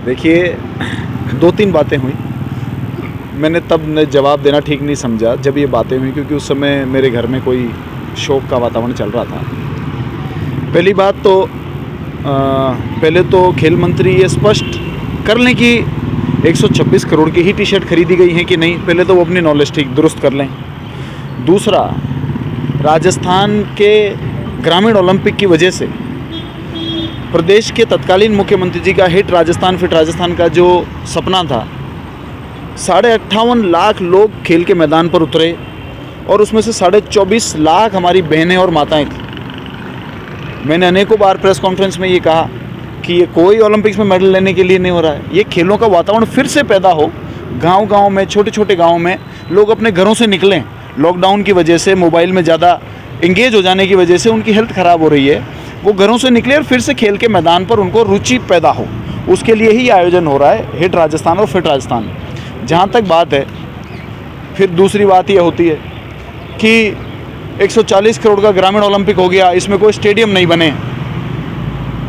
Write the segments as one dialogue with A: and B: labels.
A: देखिए, 2-3 बातें हुई। मैंने तब जवाब देना ठीक नहीं समझा जब ये बातें हुई, क्योंकि उस समय मेरे घर में कोई शोक का वातावरण चल रहा था। पहली बात तो पहले तो खेल मंत्री ये स्पष्ट कर लें कि 126 करोड़ की ही टी शर्ट खरीदी गई है कि नहीं। पहले तो वो अपनी नॉलेज ठीक दुरुस्त कर लें। दूसरा, राजस्थान के ग्रामीण ओलंपिक की वजह से प्रदेश के तत्कालीन मुख्यमंत्री जी का हिट राजस्थान फिट राजस्थान का जो सपना था, 58.5 लाख लोग खेल के मैदान पर उतरे और उसमें से 24.5 लाख हमारी बहनें और माताएं थी। मैंने अनेकों बार प्रेस कॉन्फ्रेंस में ये कहा कि ये कोई ओलंपिक्स में मेडल लेने के लिए नहीं हो रहा है, ये खेलों का वातावरण फिर से पैदा हो। गांव-गांव में, छोटे छोटे गांव में लोग अपने घरों से निकलें। लॉकडाउन की वजह से, मोबाइल में ज़्यादा इंगेज हो जाने की वजह से उनकी हेल्थ ख़राब हो रही है। वो घरों से निकले और फिर से खेल के मैदान पर उनको रुचि पैदा हो, उसके लिए ही आयोजन हो रहा है हिट राजस्थान और फिट राजस्थान। जहाँ तक बात है, फिर दूसरी बात ये होती है कि 140 करोड़ का ग्रामीण ओलंपिक हो गया, इसमें कोई स्टेडियम नहीं बने।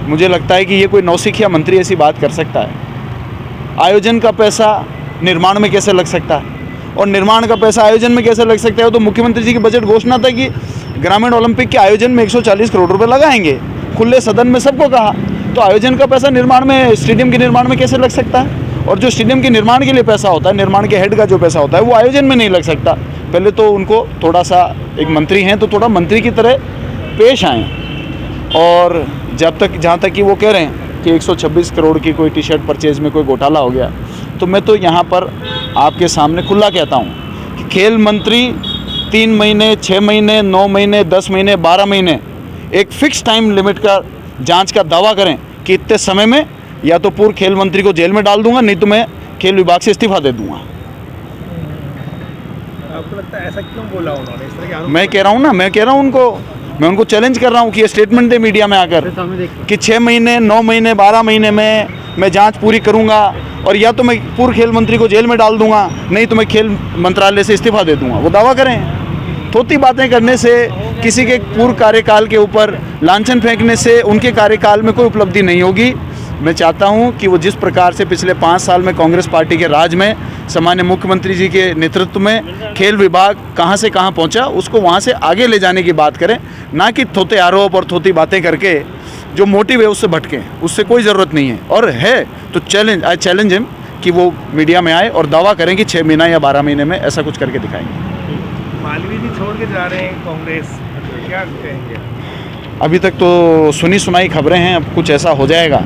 A: मुझे लगता है कि ये कोई नौसिखिया मंत्री ऐसी बात कर सकता है? आयोजन का पैसा निर्माण में कैसे लग सकता है और निर्माण का पैसा आयोजन में कैसे लग सकता है? तो मुख्यमंत्री जी की बजट घोषणा था कि ग्रामीण ओलंपिक के आयोजन में 140 करोड़ रुपए लगाएंगे। खुले सदन में सबको कहा। तो आयोजन का पैसा निर्माण में, स्टेडियम के निर्माण में कैसे लग सकता है? और जो स्टेडियम के निर्माण के लिए पैसा होता है, निर्माण के हेड का जो पैसा होता है, वो आयोजन में नहीं लग सकता। पहले तो उनको थोड़ा सा, एक मंत्री हैं तो थोड़ा मंत्री की तरह पेश आएँ। और जहाँ तक कि वो कह रहे हैं कि 126 करोड़ की कोई टी शर्ट परचेज में कोई घोटाला हो गया, तो मैं तो यहाँ पर आपके सामने खुला कहता हूँ कि खेल मंत्री 3 महीने, 6 महीने, 9 महीने, 10 महीने, 12 महीने एक फिक्स टाइम लिमिट का जांच का दावा करें कि इतने समय में या तो पूर्व खेल मंत्री को जेल में डाल दूंगा, नहीं तो मैं खेल विभाग से इस्तीफा दे दूंगा।
B: आपको लगता है ऐसा क्यों बोला उन्होंने? इस तरह के आरोप
A: मैं कह रहा हूँ मैं उनको चैलेंज कर रहा हूँ कि ये स्टेटमेंट दे मीडिया में आकर कि 6 महीने, 9 महीने, 12 महीने में मैं जांच पूरी करूंगा और या तो मैं पूर्व खेल मंत्री को जेल में डाल दूंगा, नहीं तो मैं खेल मंत्रालय से इस्तीफा दे दूंगा। वो दावा करें। थोती बातें करने से, किसी के पूर्व कार्यकाल के ऊपर लांछन फेंकने से उनके कार्यकाल में कोई उपलब्धि नहीं होगी। मैं चाहता हूं कि वो जिस प्रकार से पिछले 5 साल में कांग्रेस पार्टी के राज में सामान्य मुख्यमंत्री जी के नेतृत्व में खेल विभाग कहां से कहां पहुंचा, उसको वहां से आगे ले जाने की बात करें, ना कि थोते आरोप और थोती बातें करके जो मोटिव है उससे भटकें। उससे कोई ज़रूरत नहीं है। और है तो आई चैलेंज हिम कि वो मीडिया में आए और दावा करें कि 6 महीना या 12 महीने में ऐसा कुछ करके दिखाएंगे।
B: मालवीय जी छोड़ के जा रहे हैं कांग्रेस, क्या कहेंगे?
A: अभी तक तो सुनी सुनाई खबरें हैं, अब कुछ ऐसा हो जाएगा।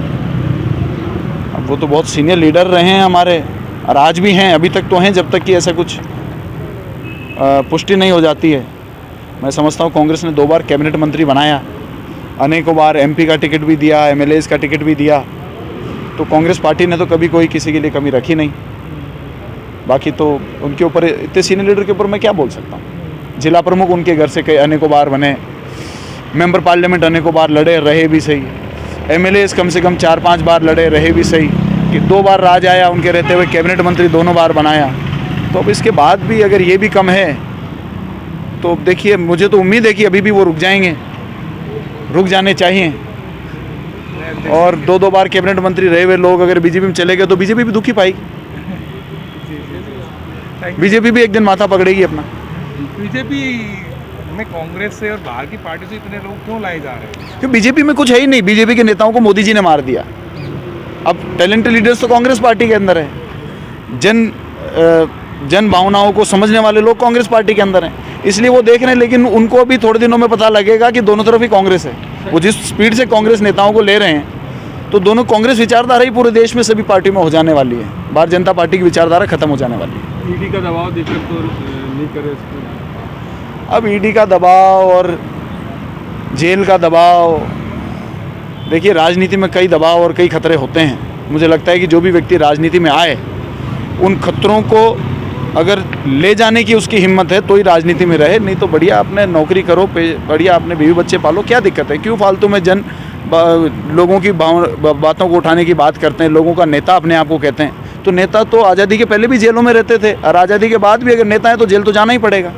A: अब वो तो बहुत सीनियर लीडर रहे हैं हमारे और आज भी हैं, अभी तक तो हैं, जब तक कि ऐसा कुछ पुष्टि नहीं हो जाती है। मैं समझता हूँ कांग्रेस ने 2 बार कैबिनेट मंत्री बनाया, अनेकों बार MP का टिकट भी दिया, MLAs का टिकट भी दिया, तो कांग्रेस पार्टी ने तो कभी कोई किसी के लिए कमी रखी नहीं। बाकी तो उनके ऊपर, इतने सीनियर लीडर के ऊपर मैं क्या बोल सकता हूँ। जिला प्रमुख उनके घर से कई अनेकों बार बने, मेंबर पार्लियामेंट अनेकों बार लड़े रहे भी सही, MLAs कम से कम 4-5 बार लड़े रहे भी सही, कि 2 बार राज आया उनके रहते हुए, कैबिनेट मंत्री दोनों बार बनाया। तो अब इसके बाद भी अगर ये भी कम है तो देखिए, मुझे तो उम्मीद है कि अभी भी वो रुक जाएंगे, रुक जाने चाहिए। और 2-2 बार कैबिनेट मंत्री रहे हुए लोग अगर बीजेपी में चले गए तो बीजेपी भी दुखी पाएगी। बीजेपी भी एक दिन माथा पकड़ेगी अपना।
B: बीजेपी में कांग्रेस से और बाहर की पार्टी से इतने लोग क्यों लाए जा रहे हैं?
A: क्योंकि बीजेपी में कुछ है ही नहीं। बीजेपी के नेताओं को मोदी जी ने मार दिया। अब टैलेंटेड लीडर्स तो कांग्रेस पार्टी के अंदर है। जन भावनाओं को समझने वाले लोग कांग्रेस पार्टी के अंदर हैं, इसलिए वो देख रहे हैं। लेकिन उनको भी थोड़े दिनों में पता लगेगा कि दोनों तरफ ही कांग्रेस है। वो जिस स्पीड से कांग्रेस नेताओं को ले रहे हैं, तो दोनों कांग्रेस विचारधारा ही पूरे देश में सभी पार्टी में हो जाने वाली है। भारतीय जनता पार्टी की विचारधारा खत्म हो जाने वाली है।
B: ईडी का दबाव देखकर तो नहीं करे।
A: अब ईडी का दबाव और जेल का दबाव, देखिए राजनीति में कई दबाव और कई खतरे होते हैं। मुझे लगता है कि जो भी व्यक्ति राजनीति में आए, उन खतरों को अगर ले जाने की उसकी हिम्मत है तो ही राजनीति में रहे, नहीं तो बढ़िया अपने नौकरी करो, बढ़िया अपने बीवी बच्चे पालो। क्या दिक्कत है? क्यों फालतू में लोगों की बातों को उठाने की बात करते हैं? लोगों का नेता अपने आप को कहते हैं, तो नेता तो आज़ादी के पहले भी जेलों में रहते थे और आज़ादी के बाद भी अगर नेता है तो जेल तो जाना ही पड़ेगा।